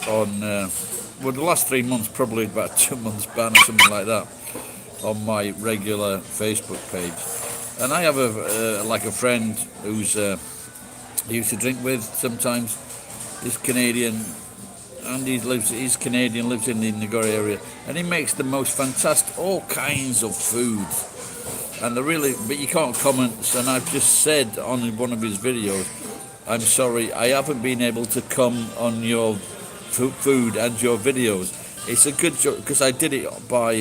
on, well, the last 3 months, probably about 2 months ban or something like that, on my regular Facebook page. And I have like a friend who's I used to drink with sometimes. He's Canadian, and he's Canadian, lives in the Nagori area, and he makes the most fantastic, all kinds of food. And but you can't comment. And I've just said on one of his videos, I'm sorry, I haven't been able to come on your food and your videos. It's a good job because I did it by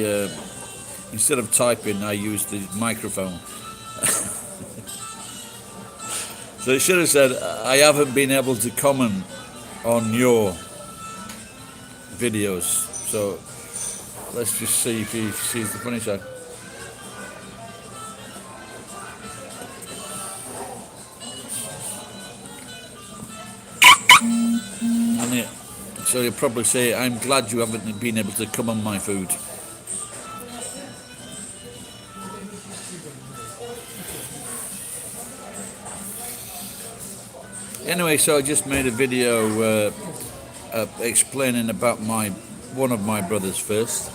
instead of typing, I used the microphone. So it should have said, I haven't been able to comment on your videos. So let's just see if he sees the funny side. And so he'll probably say, I'm glad you haven't been able to come on my food. Anyway, so I just made a video explaining about one of my brothers first.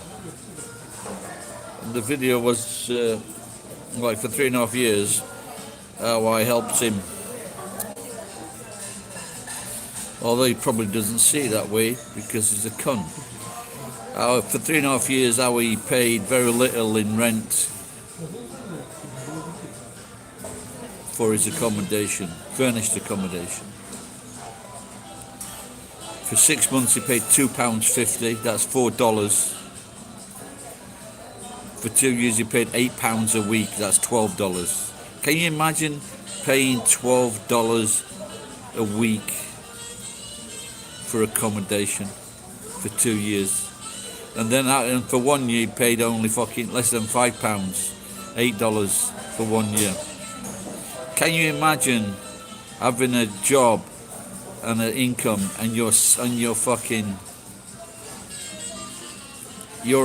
And the video was like for 3.5 years how I helped him. Although he probably doesn't see it that way because he's a cunt. For 3.5 years how he paid very little in rent for his accommodation, furnished accommodation. For 6 months he paid £2.50, that's $4. For 2 years he paid £8 a week, that's $12. Can you imagine paying $12 a week for accommodation for 2 years? And then for 1 year he paid only fucking less than £5, $8 for 1 year. Can you imagine having a job and an income and your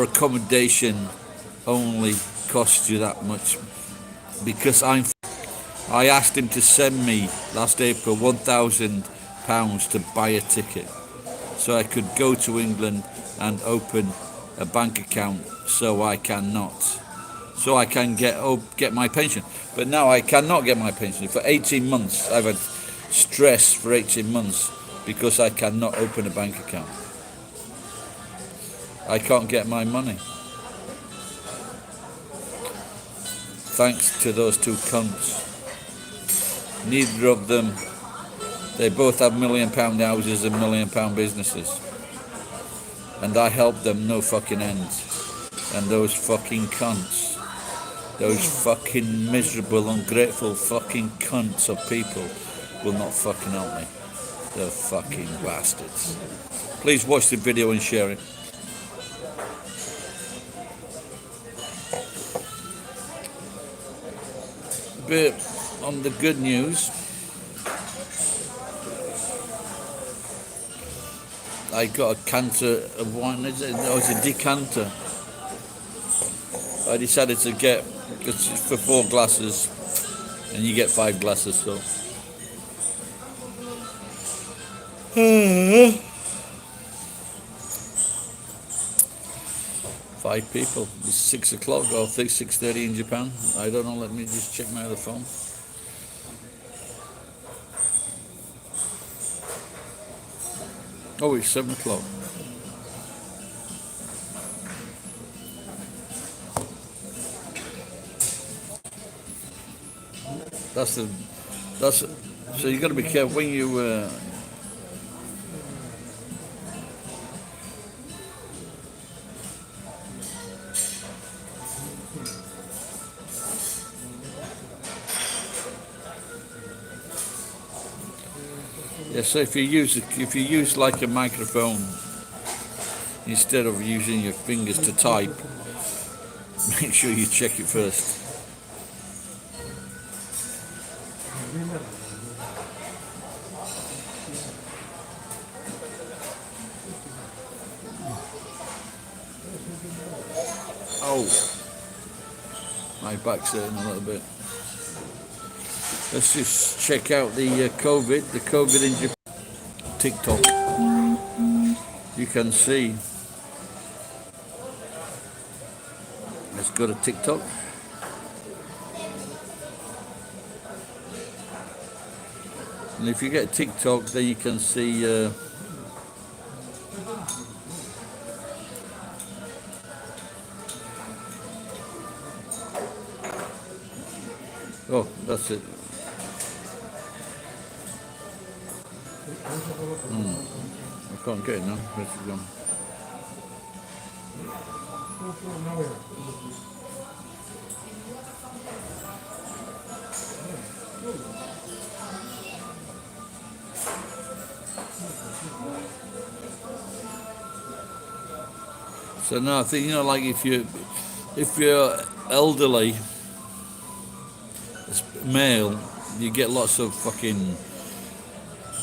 accommodation only costs you that much? Because I asked him to send me last April £1,000 to buy a ticket so I could go to England and open a bank account so I can get my pension. But now I cannot get my pension. For 18 months I've had stress for 18 months because I cannot open a bank account. I can't get my money. Thanks to those two cunts. Neither of them, they both have £1 million houses and £1 million businesses. And I help them no fucking end. And those fucking cunts, those fucking miserable, ungrateful fucking cunts of people will not fucking help me. They're fucking bastards. Please watch the video and share it. But on the good news, I got a canter of wine. It was a decanter. I decided to get, because it's for 4 glasses and you get 5 glasses, so 5 people. It's 6 o'clock or 6:30 in Japan. I don't know, let me just check my other phone. Oh, it's 7 o'clock. So you got to be careful when you so if you use like a microphone instead of using your fingers to type, make sure you check it first. Oh, my back's hurting a little bit. Let's just check out the COVID in Japan. TikTok. you can see. Let's go to TikTok. And if you get TikTok, then you can see oh, that's it. I can't get it now. Where's it gone? So no, I think, you know, like if you're elderly, male, you get lots of fucking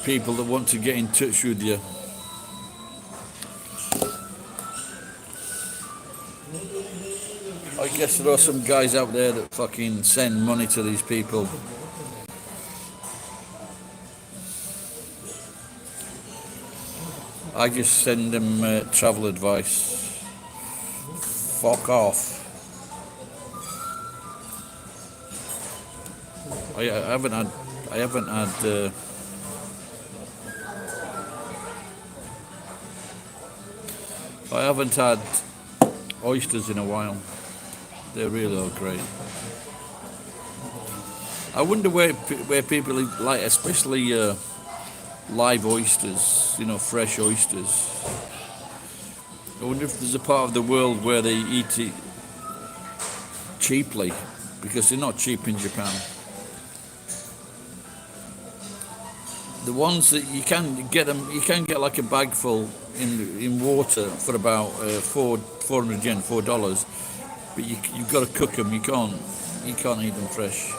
people that want to get in touch with you. I guess there are some guys out there that fucking send money to these people. I just send them travel advice. Fuck off. I haven't had oysters in a while. They really are great. I wonder where people like, especially live oysters, you know, fresh oysters. I wonder if there's a part of the world where they eat it cheaply, because they're not cheap in Japan. The ones that you can get them, you can get like a bag full in water for about 400 yen, $4. But you've got to cook them. You can't eat them fresh.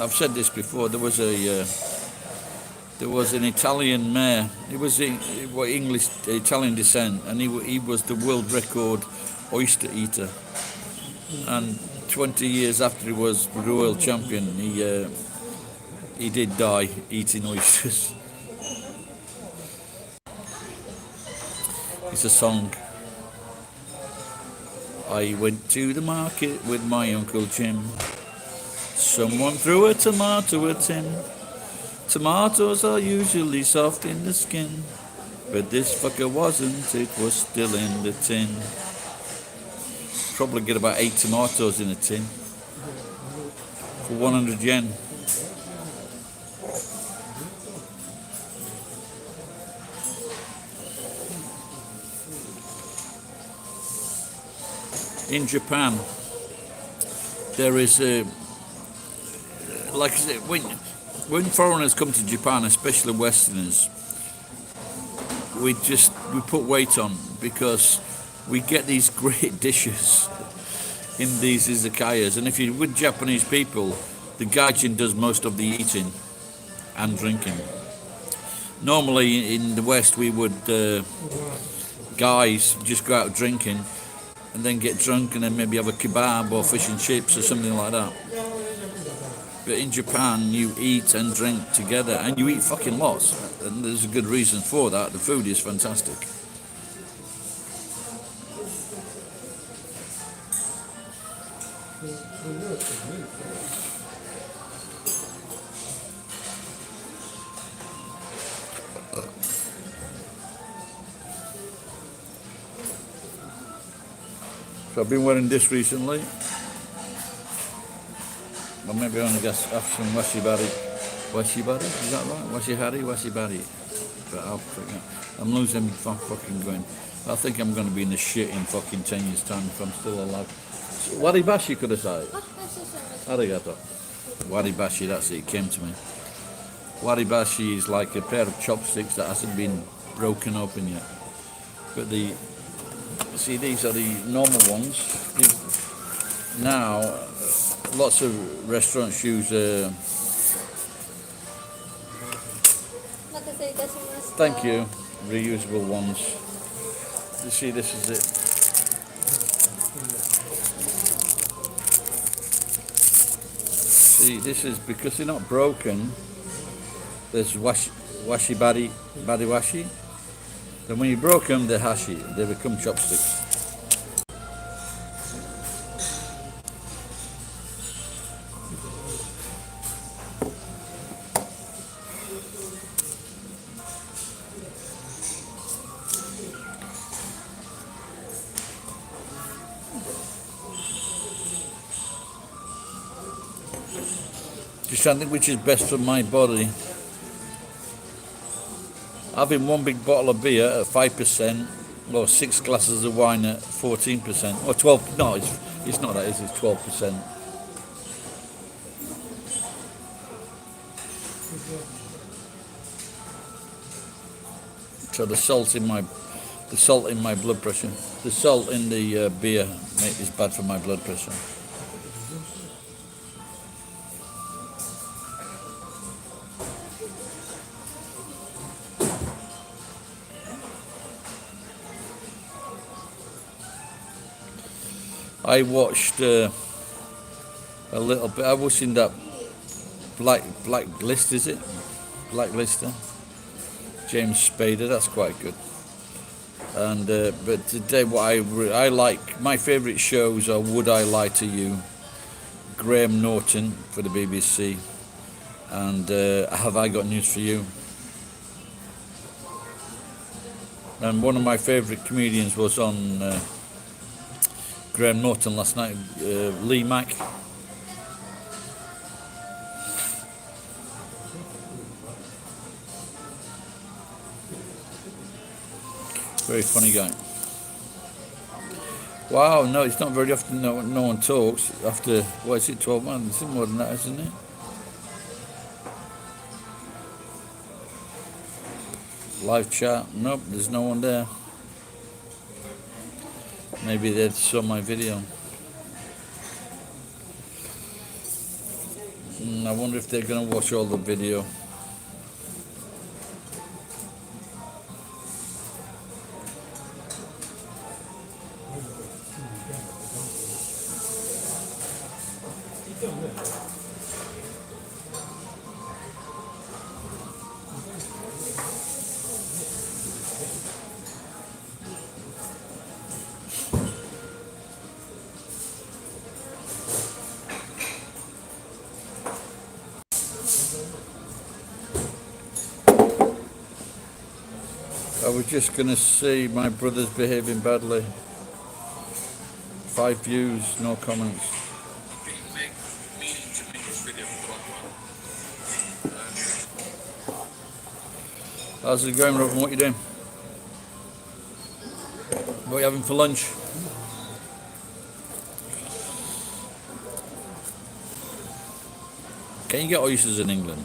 I've said this before. There was an Italian mayor. He was Italian descent, and he was the world record oyster eater. And 20 years after he was royal champion, he did die eating oysters. It's a song. I went to the market with my Uncle Jim. Someone threw a tomato at him. Tomatoes are usually soft in the skin, but this fucker wasn't, it was still in the tin. Probably get about 8 tomatoes in a tin for 100 yen. In Japan, there is like I said, when foreigners come to Japan, especially Westerners, we put weight on, because we get these great dishes in these izakayas. And if you're with Japanese people, the gaijin does most of the eating and drinking. Normally in the West, we would guys just go out drinking and then get drunk and then maybe have a kebab or fish and chips or something like that. But in Japan, you eat and drink together, and you eat fucking lots. And there's a good reason for that. The food is fantastic. So I've been wearing this recently. Or maybe I only have some washibari. Washibari? Is that right? Washibari. But I'm losing fucking going. I think I'm going to be in the shit in fucking 10 years' time if I'm still alive. Waribashi kudasai. Arigato. Waribashi, that's it, it came to me. Waribashi is like a pair of chopsticks that hasn't been broken open yet. But see, these are the normal ones. Now, lots of restaurants use thank you, reusable ones. You see, this is it. See, this is because they're not broken. There's washi badi washi. Then when you broke them, they're hashi. They become chopsticks. Just trying to think which is best for my body. Having one big bottle of beer at 5%, or 6 glasses of wine at 14%, or 12. No, it's not that. It's 12%. So the salt in my blood pressure, the salt in the beer is bad for my blood pressure. I watched a little bit. I was in that Blacklist, is it? Blacklister. James Spader. That's quite good. And but today, what I like, my favourite shows are Would I Lie to You, Graham Norton for the BBC, and Have I Got News for You. And one of my favourite comedians was on Graham Norton last night, Lee Mack. Very funny guy. Wow, no, it's not very often no one talks after, what is it, 12 months? It's more than that, isn't it? Live chat, nope, there's no one there. Maybe they saw my video. I wonder if they're going to watch all the video. I was just going to say my brother's behaving badly. 5 views, no comments. How's it going, Robin? What are you doing? What are you having for lunch? Can you get oysters in England?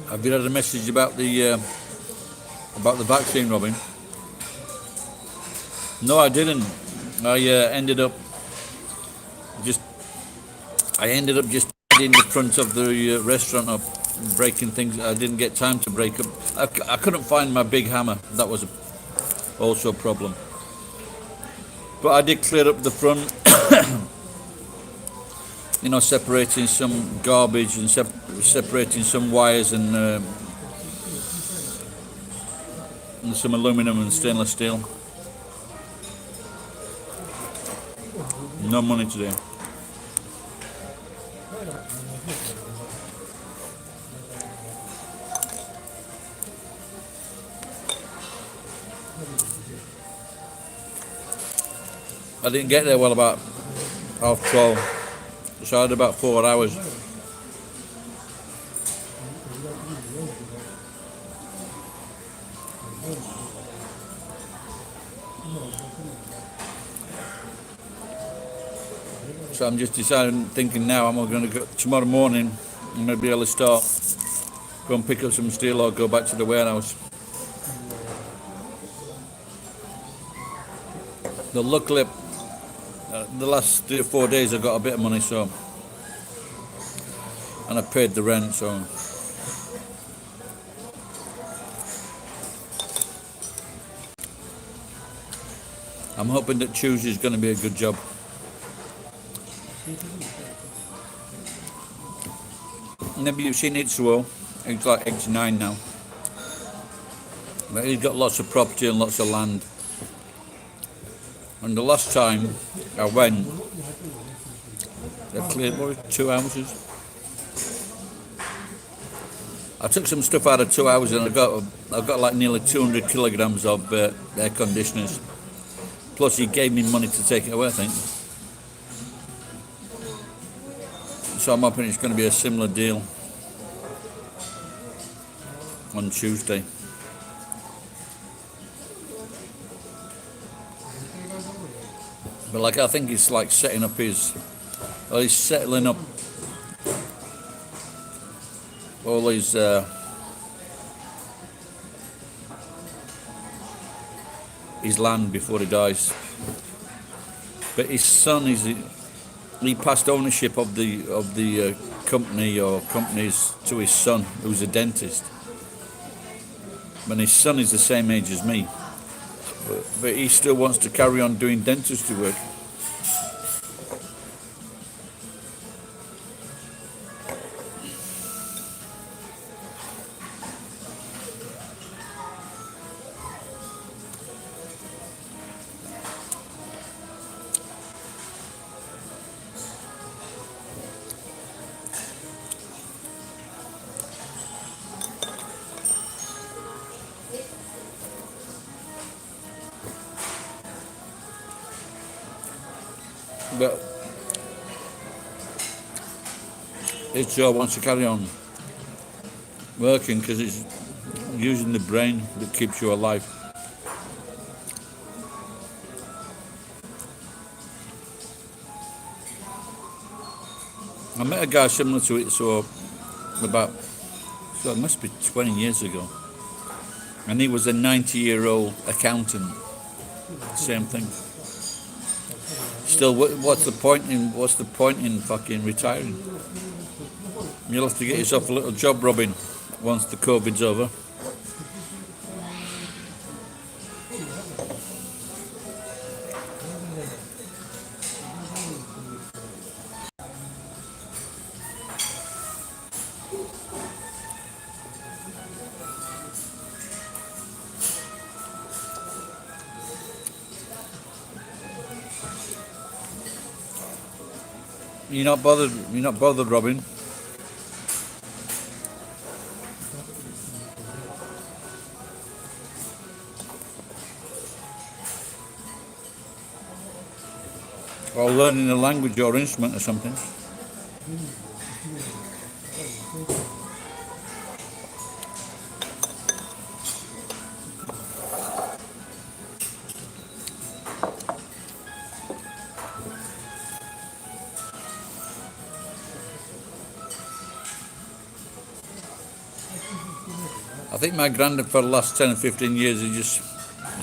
Have you had a message about the vaccine, Robin? No, I didn't. I ended up just in the front of the restaurant up, breaking things. I didn't get time to break up. I couldn't find my big hammer. That was also a problem. But I did clear up the front. You know, separating some garbage and separating some wires and some aluminum and stainless steel. No money today. I didn't get there well about 12:30. So I had about 4 hours. So I'm just thinking now I'm going to go, tomorrow morning, I'm going to be able to go and pick up some steel or go back to the warehouse. But luckily, the last 3 or 4 days I got a bit of money, so, and I paid the rent, so I'm hoping that Tuesday's going to be a good job. Maybe you've seen Itsuo. He's like 89 now. But he's got lots of property and lots of land. And the last time I went, they cleared 2 houses. I took some stuff out of 2 houses and I got like nearly 200 kilograms of air conditioners. Plus he gave me money to take it away, I think. So I'm hoping it's going to be a similar deal on Tuesday. But like I think he's like setting up he's settling up all his land before he dies. But his son he passed ownership of the company or companies to his son, who's a dentist. And his son is the same age as me. But he still wants to carry on doing dentistry work. But his job wants to carry on working because it's using the brain that keeps you alive. I met a guy similar to it, so it must be 20 years ago, and he was a 90-year-old accountant. Same thing. Still, what's the point in fucking retiring? You'll have to get yourself a little job, Robin, once the COVID's over. You're not bothered, Robin. Or learning a language or instrument or something. I think my granddad for the last 10 or 15 years he just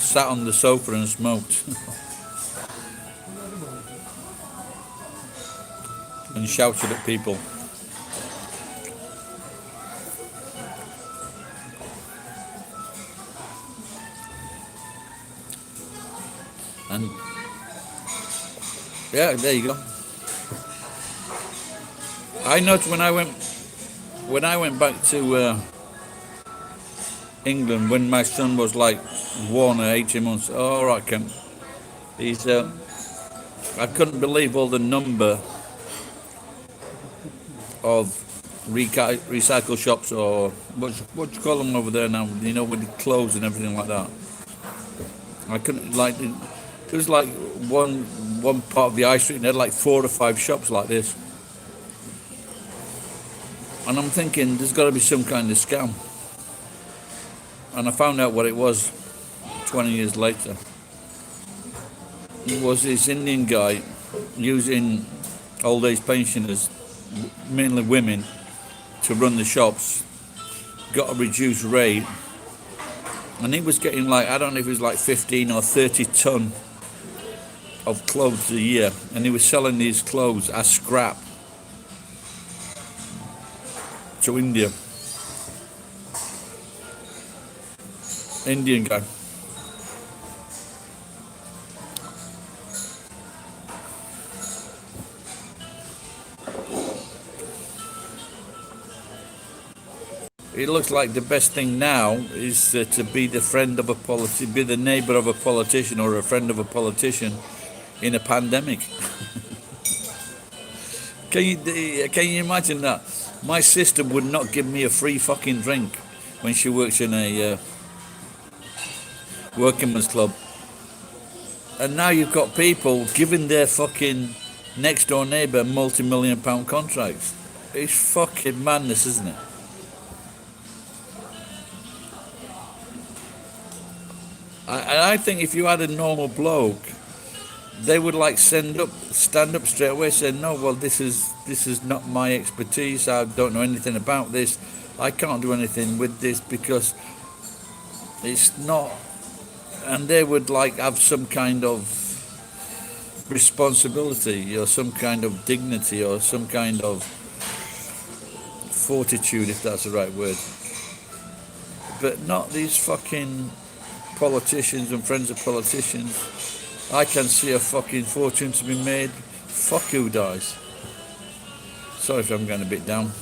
sat on the sofa and smoked. And shouted at people. And yeah, there you go. I noticed when I went back to England when my son was like 1 or 18 months. Oh, all right, Kemp. I couldn't believe all the number of recycle shops, or what do you call them over there now? You know, with the clothes and everything like that. I couldn't it was like one part of the high street and they had like 4 or 5 shops like this. And I'm thinking there's got to be some kind of scam. And I found out what it was 20 years later. It was this Indian guy using old age pensioners, mainly women, to run the shops, got a reduced rate, and he was getting like, I don't know if it was like 15 or 30 ton of clothes a year, and he was selling these clothes as scrap to India. Indian guy. It looks like the best thing now is to be the friend of a be the neighbour of a politician or a friend of a politician in a pandemic. Can you imagine that? My sister would not give me a free fucking drink when she works in a working men's club. And now you've got people giving their fucking next door neighbour multi-million-pound contracts. It's fucking madness, isn't it? I think if you had a normal bloke, they would like stand up straight away, say, no, well, this is not my expertise. I don't know anything about this. I can't do anything with this because it's not. And they would like have some kind of responsibility or some kind of dignity or some kind of fortitude, if that's the right word. But not these fucking politicians and friends of politicians. I can see a fucking fortune to be made. Fuck who dies. Sorry if I'm getting a bit down.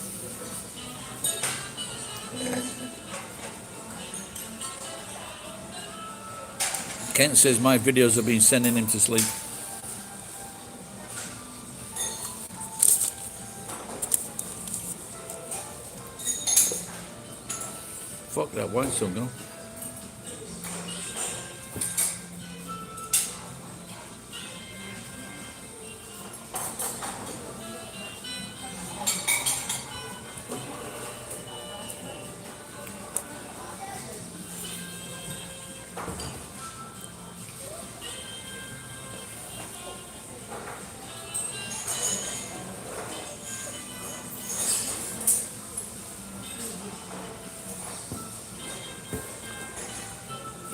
Kent says my videos have been sending him to sleep. Fuck that wine song, no?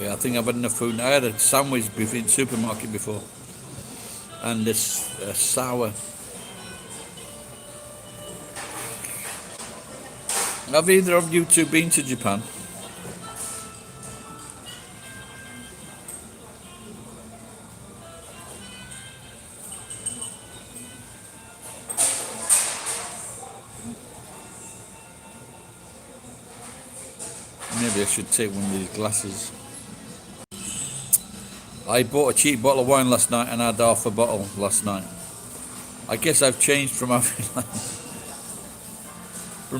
Yeah, I think I've had enough food. I had a sandwich in the supermarket before, and this sour. Have either of you two been to Japan? Maybe I should take one of these glasses. I bought a cheap bottle of wine last night and had half a bottle last night. I guess I've changed from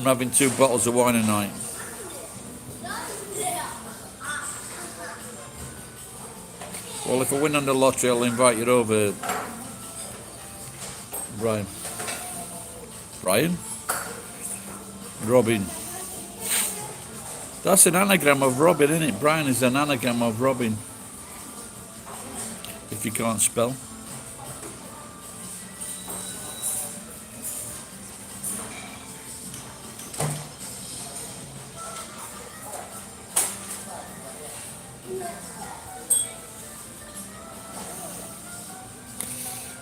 having 2 bottles of wine a night. Well, if I win on the lottery, I'll invite you over, Brian. Brian? Robin. That's an anagram of Robin, isn't it? Brian is an anagram of Robin. If you can't spell.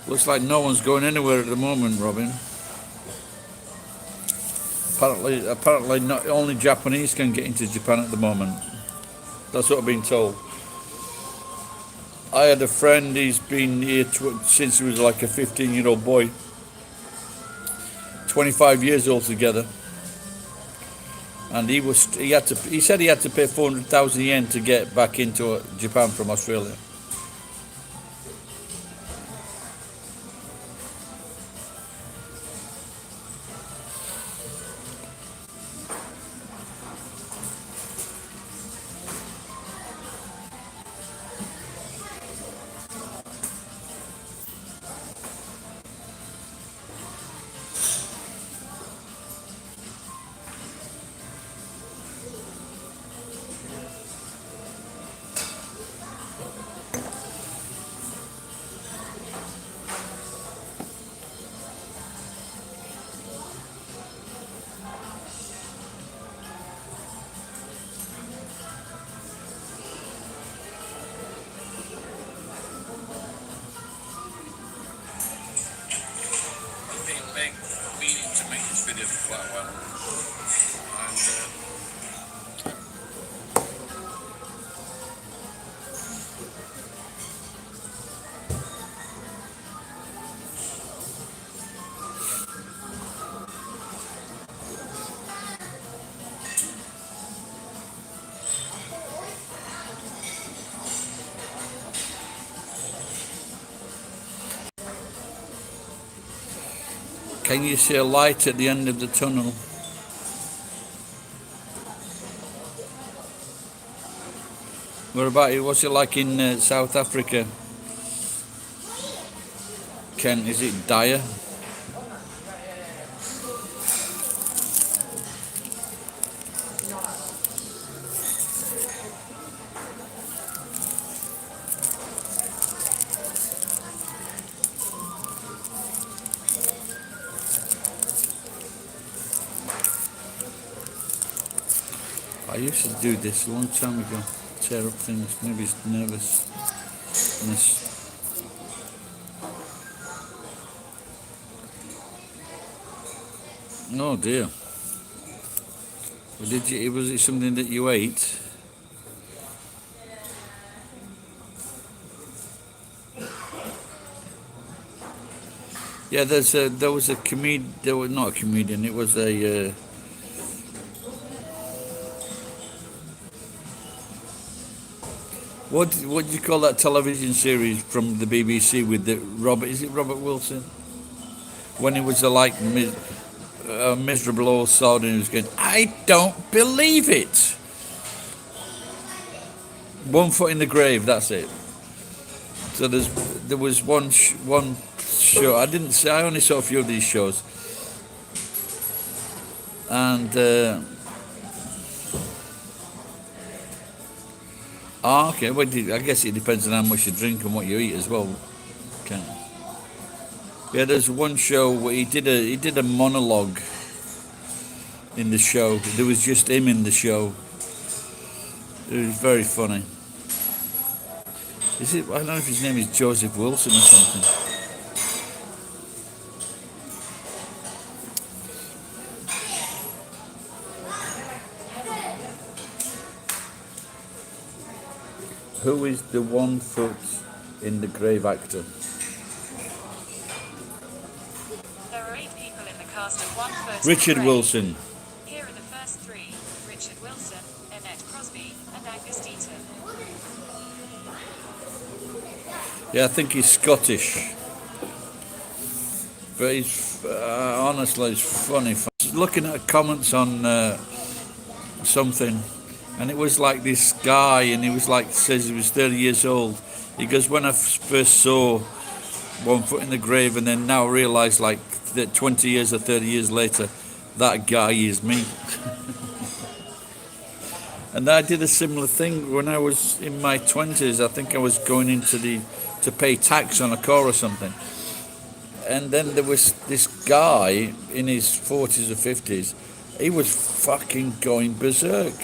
Looks like no one's going anywhere at the moment, Robin. Apparently not only Japanese can get into Japan at the moment. That's what I've been told. I had a friend, he's been here since he was like a 15-year-old boy. 25 years altogether. And he said he had to pay 400,000 yen to get back into Japan from Australia. Can you see a light at the end of the tunnel? What about it? What's it like in South Africa? Ken, is it dire? I used to do this a long time ago. Tear up things. Maybe it's nervousness. Oh dear. Was it something that you ate? Yeah, there was a comedian. There was not a comedian. It was a. What do you call that television series from the BBC with the Robert? Is it Robert Wilson? When he was a miserable old sod and he was going, I don't believe it. 1 foot in the grave. That's it. So there was one show. I only saw a few of these shows, and okay. Well, I guess it depends on how much you drink and what you eat as well. Okay. Yeah, there's one show where he did a monologue in the show. There was just him in the show. It was very funny. I don't know if his name is Joseph Wilson or something. Who is the 1 foot in the grave actor? There are 8 people in the cast of 1 foot. Richard Wilson. Here are the first 3: Richard Wilson, Annette Crosby, and Angus Deaton. Yeah, I think he's Scottish. But he's honestly, it's funny. Looking at comments on something, and it was like this guy, and he was like, says he was 30 years old. He goes, when I first saw 1 foot in the grave, and then now realised like that 20 years or 30 years later, that guy is me. And I did a similar thing when I was in my 20s. I think I was going to pay tax on a car or something. And then there was this guy in his 40s or 50s. He was fucking going berserk.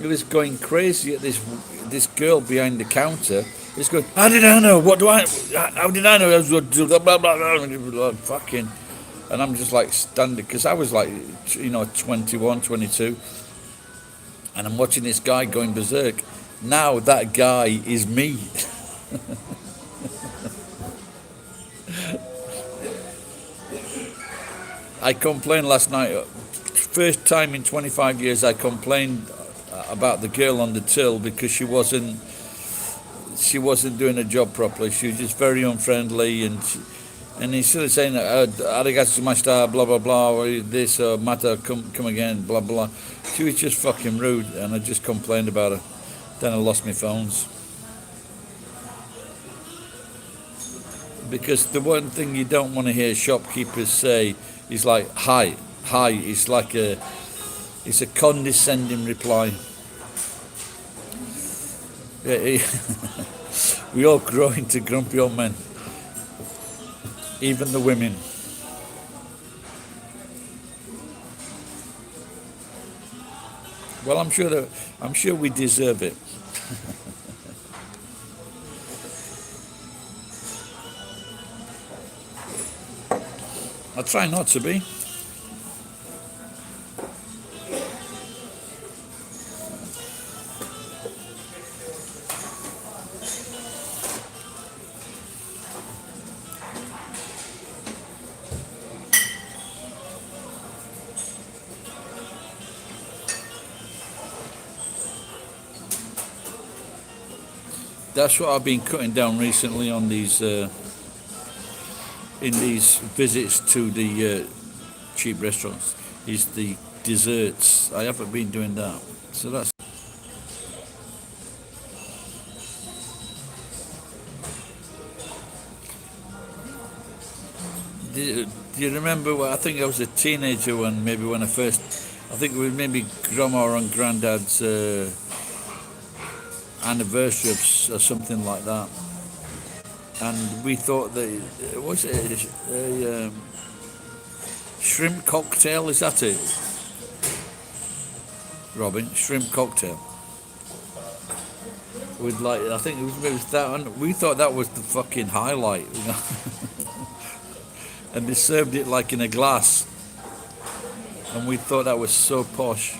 He was going crazy at this girl behind the counter. He's going, how did I know? How did I know? I was blah, blah, blah, fucking. And I'm just like standing, because I was like, 21, 22. And I'm watching this guy going berserk. Now that guy is me. I complained last night. First time in 25 years I complained about the girl on the till because she wasn't doing her job properly. She was just very unfriendly, and instead of saying arigato gozaimashita, blah blah blah, or this or mata, come again, blah blah, she was just fucking rude, and I just complained about her. Then I lost my phones. Because the one thing you don't want to hear shopkeepers say is like hi. It's like it's a condescending reply. We all grow into grumpy old men, even the women. Well, I'm sure we deserve it. I try not to be. That's what I've been cutting down recently on these in these visits to the cheap restaurants is the desserts. I haven't been doing that, so that's. Do you remember? I think I was a teenager when I first. I think it was maybe Grandma and Granddad's anniversary or something like that, and we thought that was it a shrimp cocktail? Is that it, Robin? Shrimp cocktail. With I think it was that, and we thought that was the fucking highlight, you know. And they served it like in a glass, and we thought that was so posh.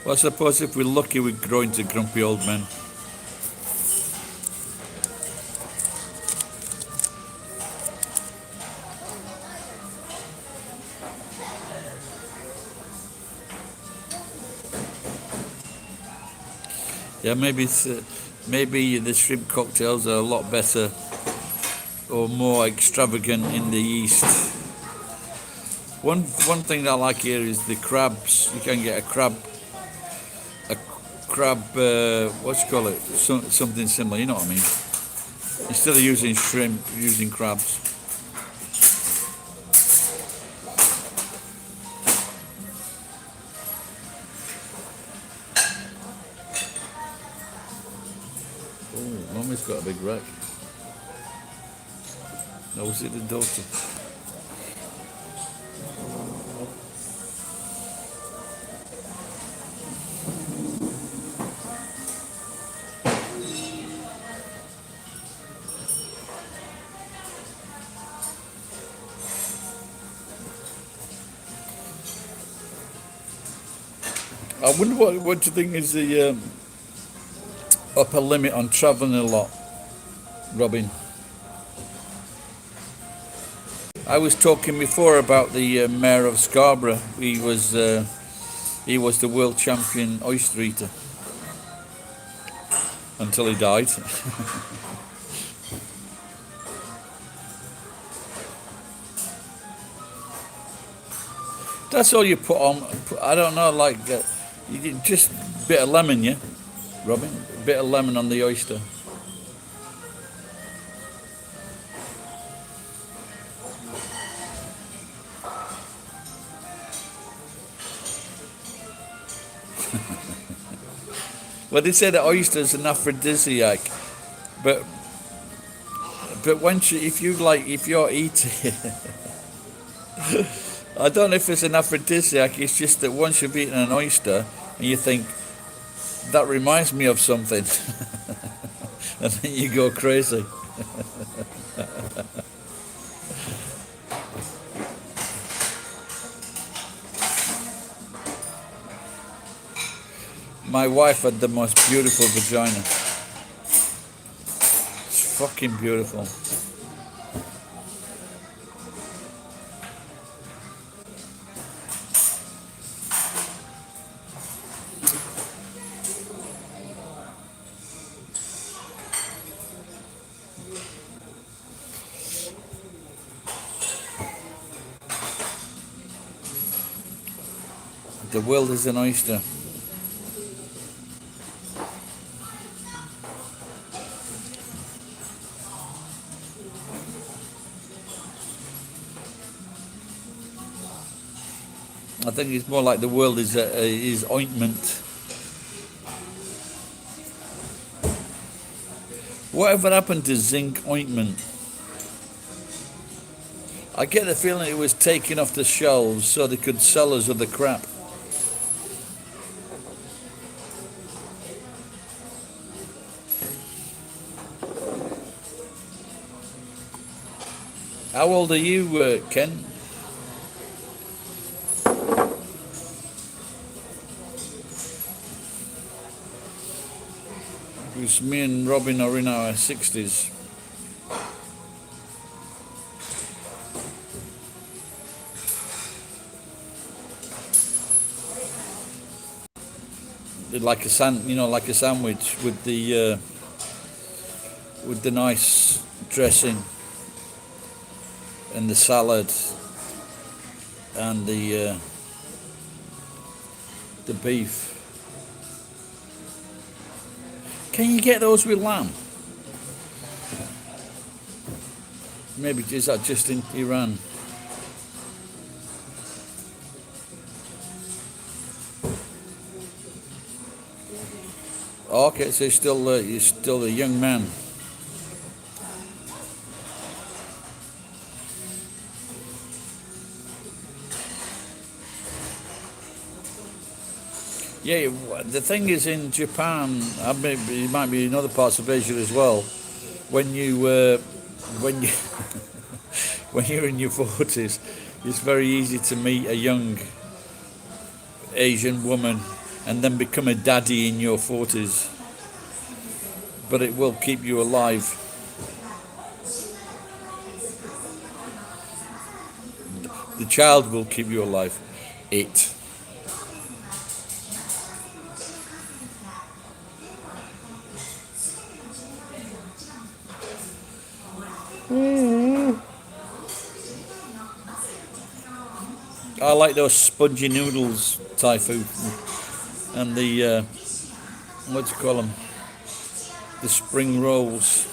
Well, I suppose if we're lucky, we grow into grumpy old men. Yeah, maybe maybe the shrimp cocktails are a lot better or more extravagant in the East. One thing I like here is the crabs. You can get a crab, what you call it? Something similar. You know what I mean? Instead of using shrimp, using crabs. Oh, Mummy's got a big wreck. No, was it the daughter? I wonder what do you think is the upper limit on travelling a lot, Robin? I was talking before about the mayor of Scarborough. He was the world champion oyster eater until he died. That's all you put on. I don't know, like you get just a bit of lemon, yeah, Robin. A bit of lemon on the oyster. Well, they say that oyster's an aphrodisiac, but once if you're eating, I don't know if it's an aphrodisiac. It's just that once you've eaten an oyster and you think that reminds me of something, and then you go crazy. My wife had the most beautiful vagina. It's fucking beautiful. The world is an oyster. I think it's more like the world is ointment. Whatever happened to zinc ointment? I get the feeling it was taken off the shelves so they could sell us other crap. How old are you, Ken? Because me and Robin are in our 60s. Like like a sandwich with the nice dressing and the salad and the beef. Can you get those with lamb? Maybe is that just in Iran? Okay, so you're still a young man. Yeah, the thing is in Japan, I mean, it might be in other parts of Asia as well. When you when you when you're in your 40s, it's very easy to meet a young Asian woman and then become a daddy in your 40s. But it will keep you alive. The child will keep you alive. It. I like those spongy noodles, Thai food, and the what do you call them? The spring rolls.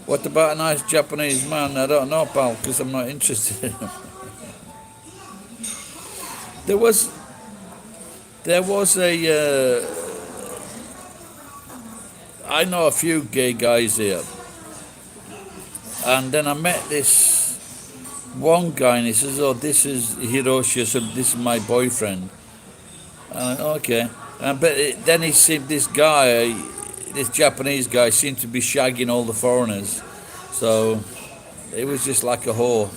What about a nice Japanese man? I don't know, pal, because I'm not interested in him. There was a. I know a few gay guys here, and then I met this one guy, and he says, "Oh, this is Hiroshi, so this is my boyfriend." And I went, okay, then he seemed this Japanese guy, seemed to be shagging all the foreigners, so it was just like a whore.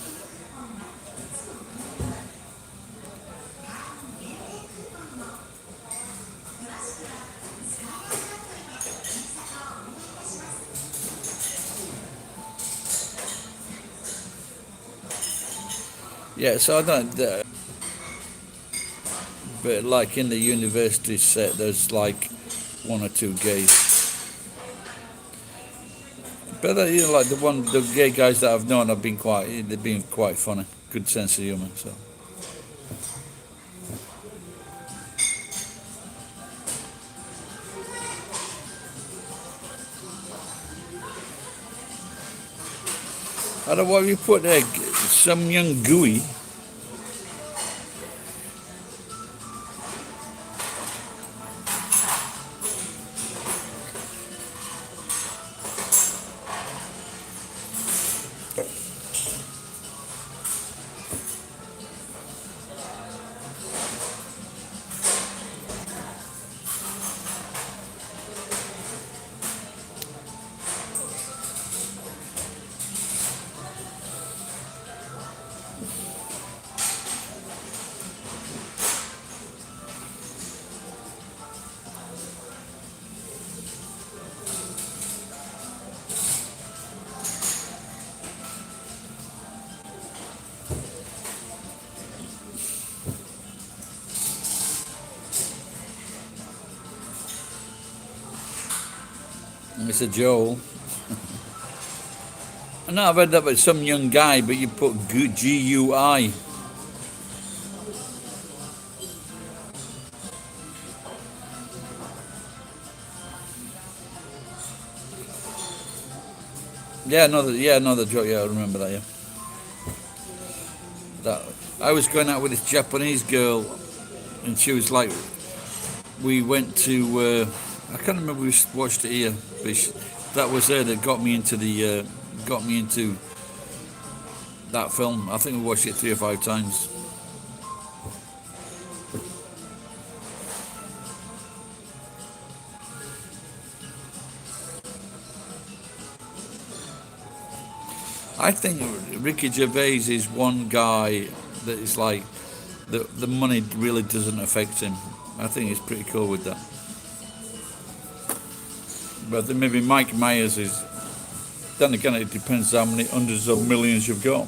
Yeah, so I don't. But like in the university set, there's like one or two gays. But like the gay guys that I've known have been they've been quite funny, good sense of humour. So. I don't know what you put there. Some young gooey. Mr. Joel. No, I've heard that about some young guy, but you put G-U-I. Another joke. Yeah, I remember that. Yeah, that I was going out with this Japanese girl, and she was like, we went to. I can't remember. We watched it here, but that was her that got me into that film. I think we watched it 3 or 5 times. I think Ricky Gervais is one guy That it's like the money really doesn't affect him. I think he's pretty cool with that. But then maybe Mike Myers is. Then again, it depends how many hundreds of millions you've got.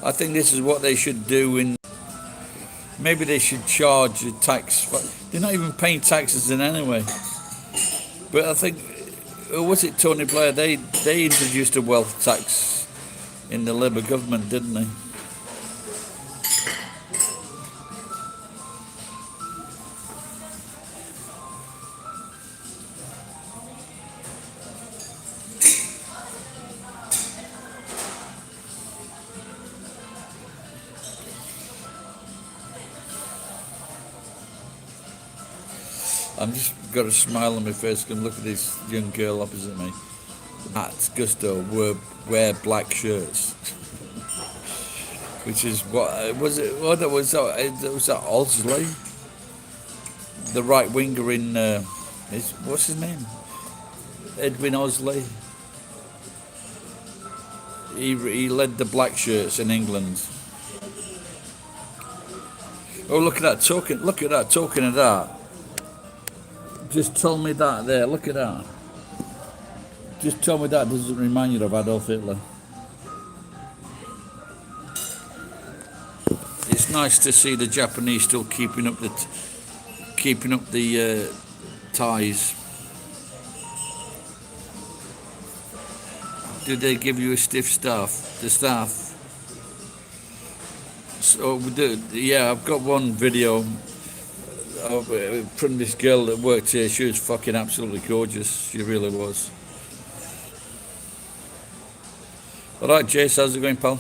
I think this is what they should do in. Maybe they should charge a tax. They're not even paying taxes in anyway. But I think, was it Tony Blair? They introduced a wealth tax in the Labour government, didn't they? I'm just got a smile on my face because look at this young girl opposite me. At Gusto wear black shirts, which is what was it? What was that? Was that Owsley, the right winger in? What's his name? Edwin Owsley. He led the black shirts in England. Oh, look at that talking! Look at that talking of that. Just tell me that there, look at that. Just tell me that doesn't remind you of Adolf Hitler. It's nice to see the Japanese still keeping up the ties. Did they give you a stiff staff? The staff? So yeah, I've got one video from this girl that worked here. She was fucking absolutely gorgeous. She really was. Alright, Jace, how's it going, pal?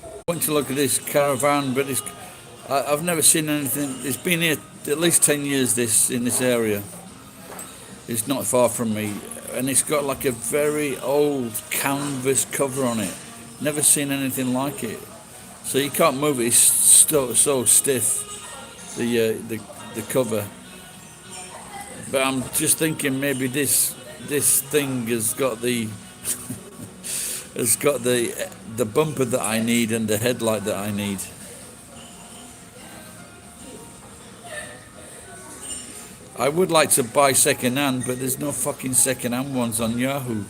I want to look at this caravan, but I've never seen anything. It's been here at least 10 years in this area. It's not far from me, and it's got like a very old canvas cover on it. Never seen anything like it. So you can't move it. It's so stiff. The cover. But I'm just thinking maybe this thing has got the the bumper that I need and the headlight that I need. I would like to buy second hand, but there's no fucking second hand ones on Yahoo.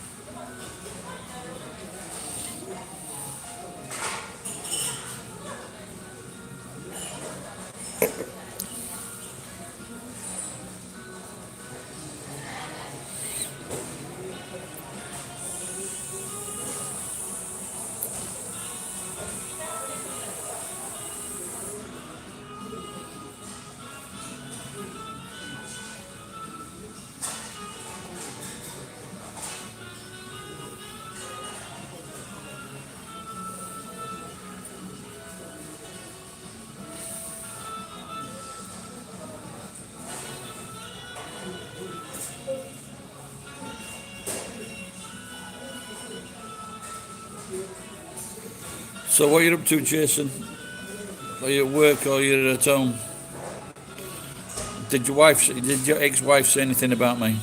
So what are you up to, Jason? Are you at work or are you at home? Did your ex-wife say anything about me?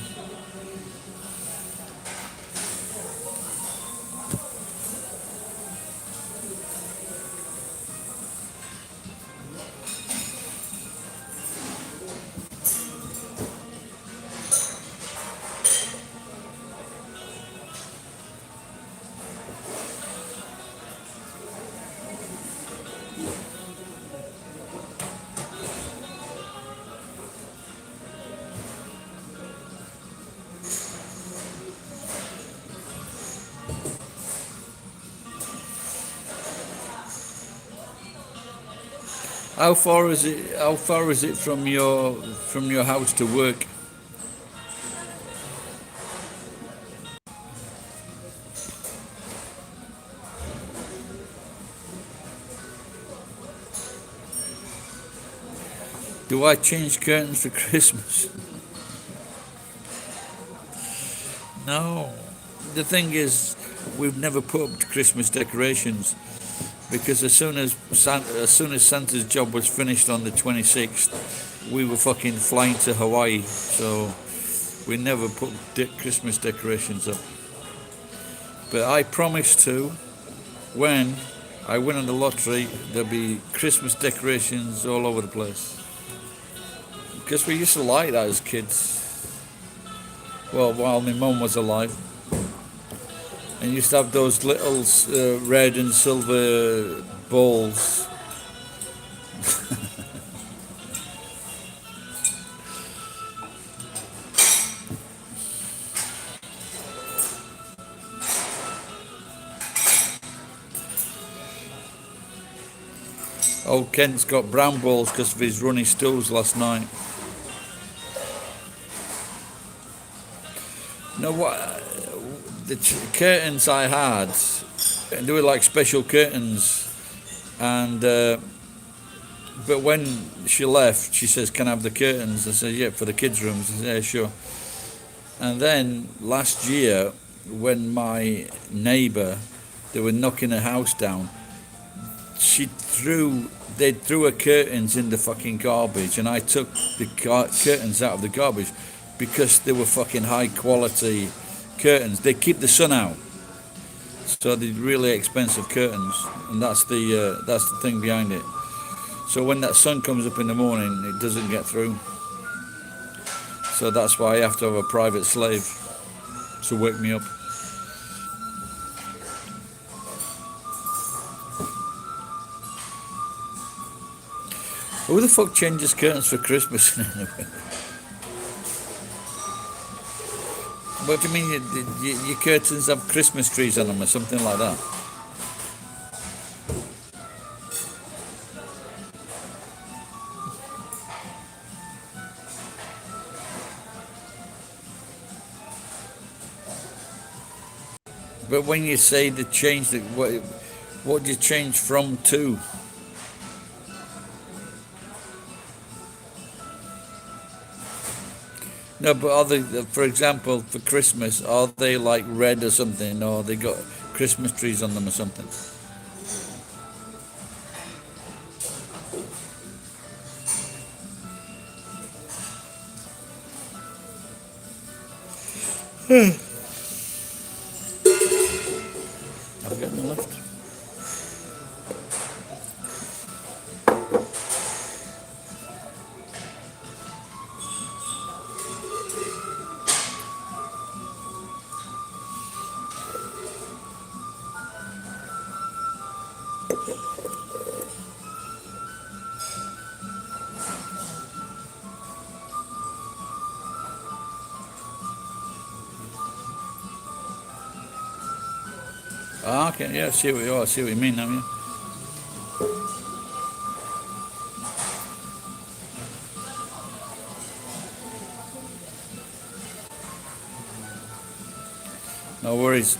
How far is it? How far is it from your house to work? Do I change curtains for Christmas? No. The thing is, we've never put up Christmas decorations. Because as soon as Santa's job was finished on the 26th, we were fucking flying to Hawaii, so we never put Christmas decorations up. But I promised to, when I win on the lottery, there'll be Christmas decorations all over the place. Because we used to like that as kids. Well, while my mum was alive. And used to have those little red and silver balls. Oh, Kent's got brown balls because of his runny stools last night. You know what? The curtains I had, they were like special curtains, and but when she left, she says, "Can I have the curtains?" I said, "Yeah, for the kids' rooms." I said, "Yeah, sure." And then last year, when my neighbour, they were knocking her house down, they threw her curtains in the fucking garbage, and I took the curtains out of the garbage because they were fucking high quality curtains. They keep the sun out, so they're really expensive curtains, and that's the thing behind it. So when that sun comes up in the morning, it doesn't get through. So that's why I have to have a private slave to wake me up. Who the fuck changes curtains for Christmas anyway? What do you mean your curtains have Christmas trees on them or something like that? But when you say they changed it, what do you change from to? No, but are they, for example, for Christmas, are they like red or something, or they got Christmas trees on them or something? Have we got any left? Ah, okay, yeah, I see what you mean now, yeah. No worries.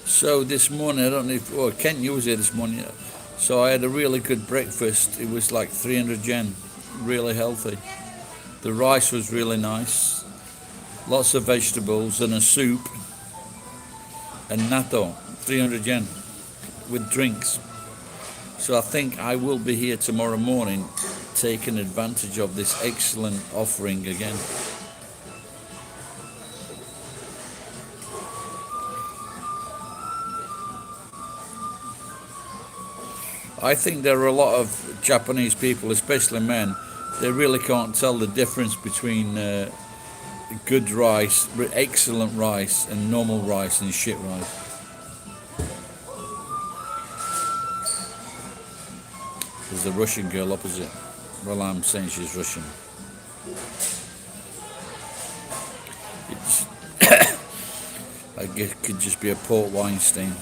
So this morning, I don't know if, Kent, you was here this morning, so I had a really good breakfast. It was like 300 yen, really healthy. The rice was really nice, lots of vegetables and a soup, and natto, 300 yen, with drinks. So I think I will be here tomorrow morning taking advantage of this excellent offering again. I think there are a lot of Japanese people, especially men, they really can't tell the difference between good rice, excellent rice, and normal rice and shit rice. There's a Russian girl opposite. Well, I'm saying she's Russian. I guess it could just be a port wine stain.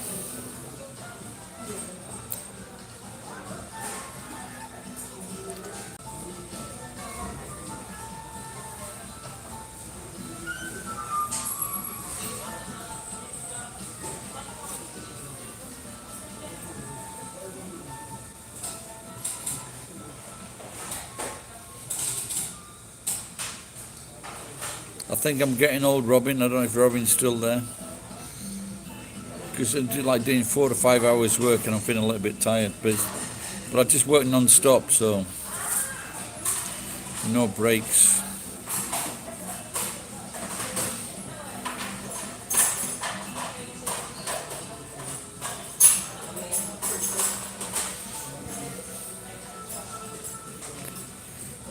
I think I'm getting old, Robin. I don't know if Robin's still there. Because I do like doing 4 to 5 hours work and I'm feeling a little bit tired. But I just work non-stop, so no breaks.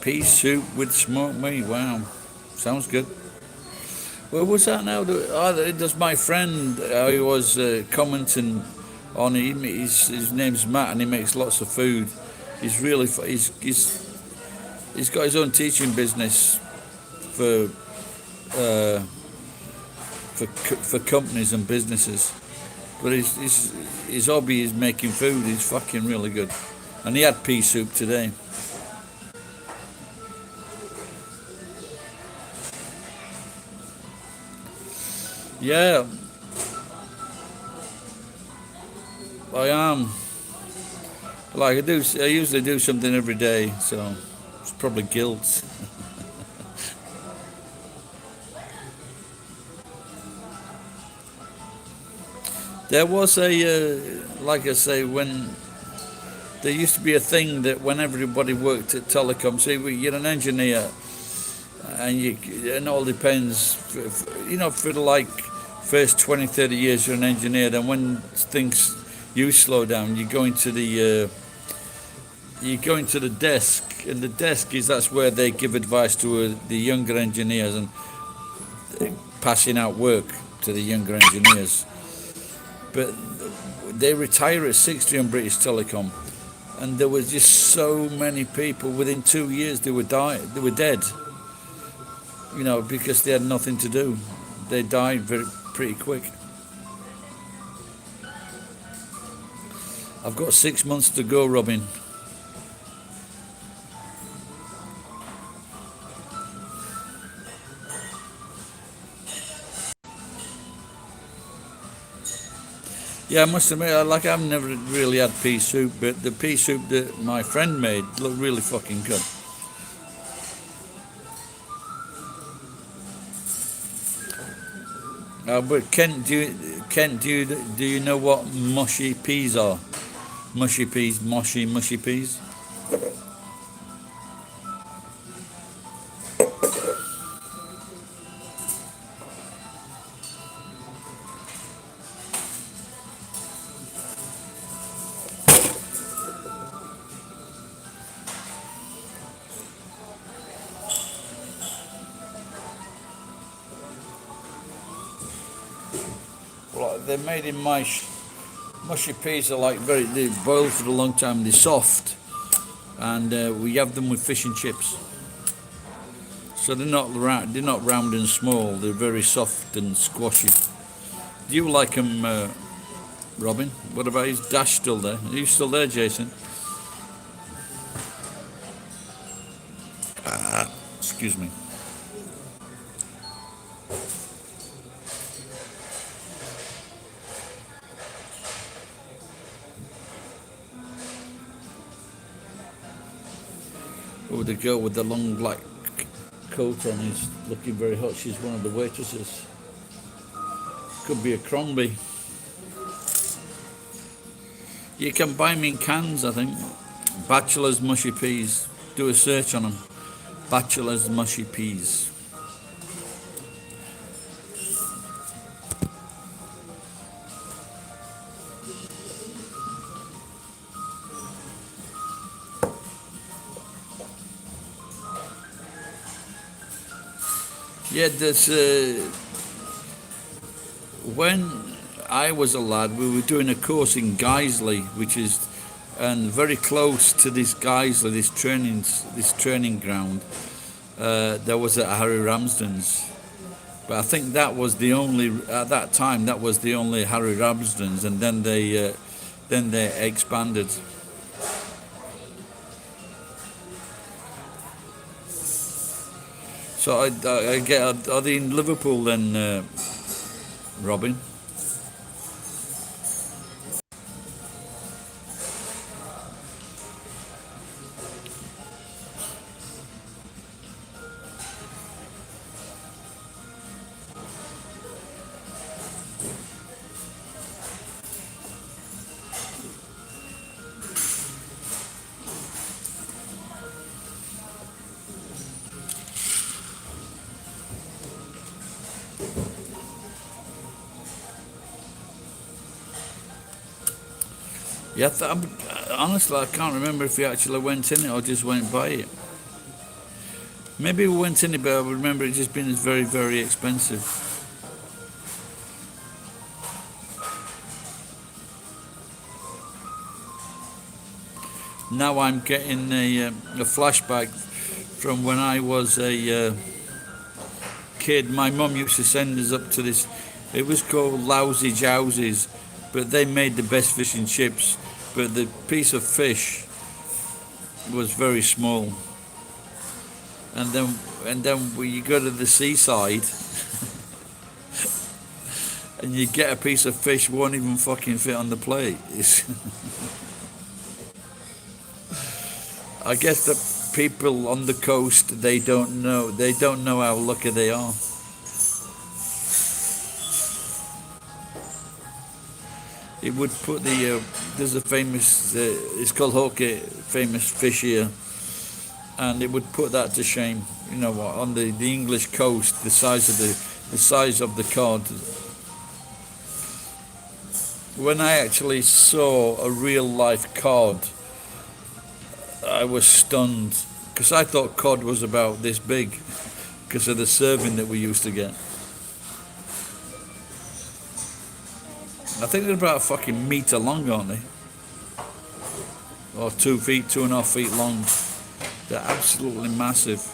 Pea soup with smoked meat. Wow, sounds good. Where was that now? There's my friend. He was commenting on it. His name's Matt, and he makes lots of food. He's really he's got his own teaching business for companies and businesses. But his hobby is making food. He's fucking really good, and he had pea soup today. Yeah, I am. Like I usually do something every day, so it's probably guilt. There was like I say, when there used to be a thing that when everybody worked at telecom, see, you're an engineer, and it all depends, for like first 20, 30 years you're an engineer, then when things you slow down, you go into the desk, and the desk that's where they give advice to the younger engineers and passing out work to the younger engineers. But they retire at 60 on British Telecom, and there was just so many people. Within 2 years, they were dead. Because they had nothing to do. They died pretty quick. I've got 6 months to go, Robin. Yeah, I must admit, I've never really had pea soup, but the pea soup that my friend made looked really fucking good. But Kent, do you know what mushy peas are? Mushy peas. Well, they're made in mash. Mushy peas are they boil for a long time. They're soft, and we have them with fish and chips. So they're not round and small. They're very soft and squashy. Do you like them, Robin? What about his Dash still there? Are you still there, Jason? Excuse me. Oh, the girl with the long black coat on is looking very hot. She's one of the waitresses. Could be a Crombie. You can buy them in cans, I think. Bachelor's mushy peas. Do a search on them. Bachelor's mushy peas. Yeah, there's when I was a lad, we were doing a course in Guiseley, which is very close to this Guiseley, this training ground. There was at Harry Ramsden's, but I think that was the only at that time. That was the only Harry Ramsden's, and then they expanded. So I get, are they in Liverpool then, Robin? Yeah, honestly, I can't remember if we actually went in it or just went by it. Maybe we went in it, but I remember it just being very, very expensive. Now I'm getting a flashback from when I was a kid. My mum used to send us up to this. It was called Lousy Jowsies, but they made the best fish and chips. But the piece of fish was very small. And then when you go to the seaside and you get a piece of fish won't even fucking fit on the plate. I guess the people on the coast they don't know how lucky they are. It would put there's a famous it's called hoke, famous fish here, and it would put that to shame. You know what? On the English coast, the size of the cod. When I actually saw a real life cod, I was stunned because I thought cod was about this big because of the serving that we used to get. I think they're about a fucking metre long, aren't they? Or 2 feet, 2.5 feet long. They're absolutely massive.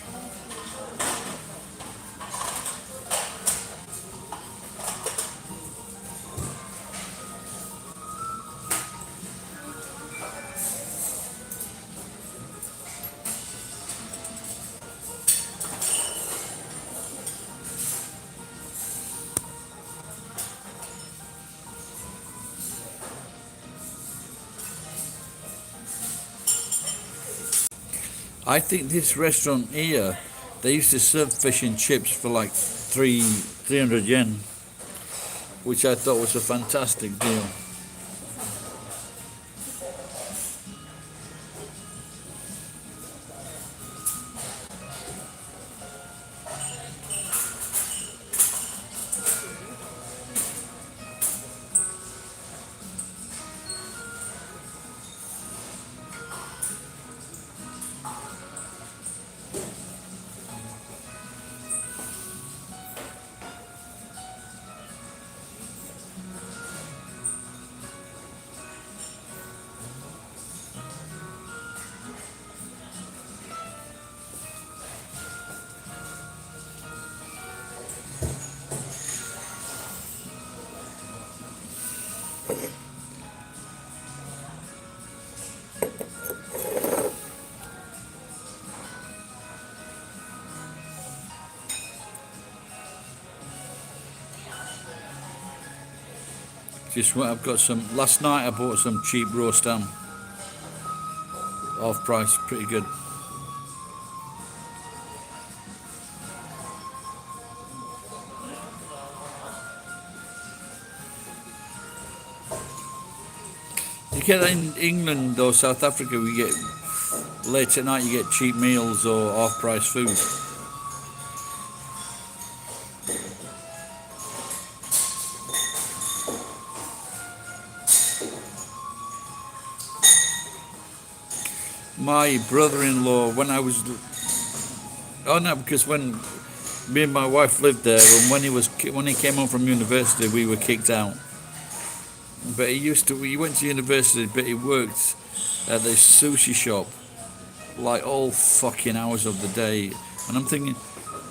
I think this restaurant here, they used to serve fish and chips for like 300 yen, which I thought was a fantastic deal. I've got some. Last night I bought some cheap roast ham, off price, pretty good. You get that in England or South Africa, we get late at night. You get cheap meals or off price food. My brother-in-law, when I was, oh no, because when me and my wife lived there, and when he came home from university, we were kicked out. But he went to university, but he worked at this sushi shop, like all fucking hours of the day. And I'm thinking,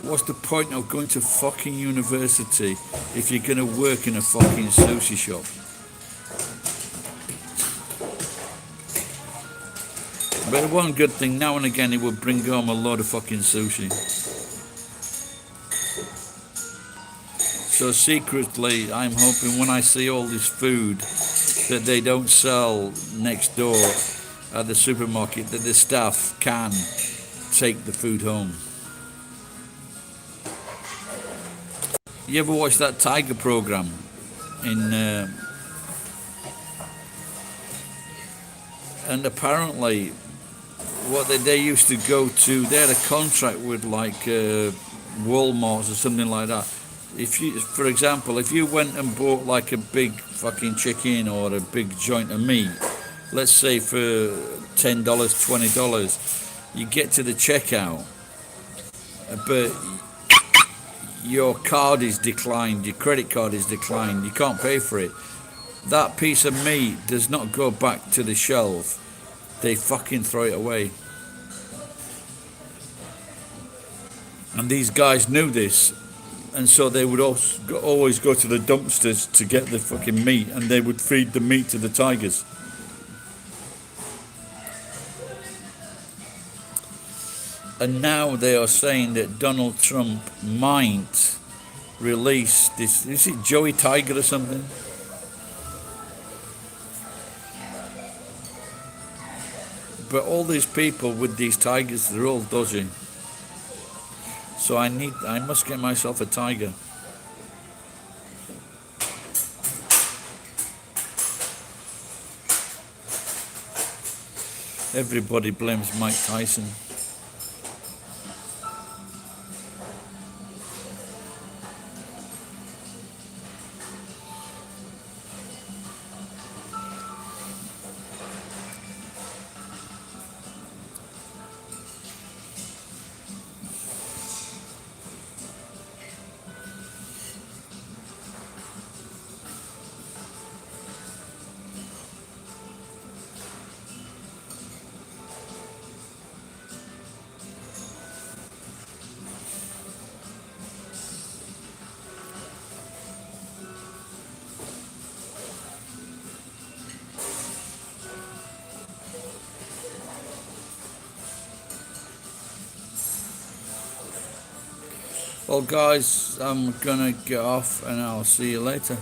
what's the point of going to fucking university if you're gonna work in a fucking sushi shop? But one good thing, now and again he would bring home a load of fucking sushi. So secretly, I'm hoping when I see all this food that they don't sell next door at the supermarket, that the staff can take the food home. You ever watch that Tiger program in... and apparently what they used to go to, they had a contract with like Walmart or something like that. If you, for example, if you went and bought like a big fucking chicken or a big joint of meat, let's say for $10, $20, you get to the checkout, but your card is declined, your credit card is declined, you can't pay for it. That piece of meat does not go back to the shelf. They fucking throw it away. And these guys knew this, and so they would always go to the dumpsters to get the fucking meat, and they would feed the meat to the tigers. And now they are saying that Donald Trump might release this. Is it Joey Tiger or something? But all these people with these tigers, they're all dodgy. So I must get myself a tiger. Everybody blames Mike Tyson. Well guys, I'm gonna get off and I'll see you later.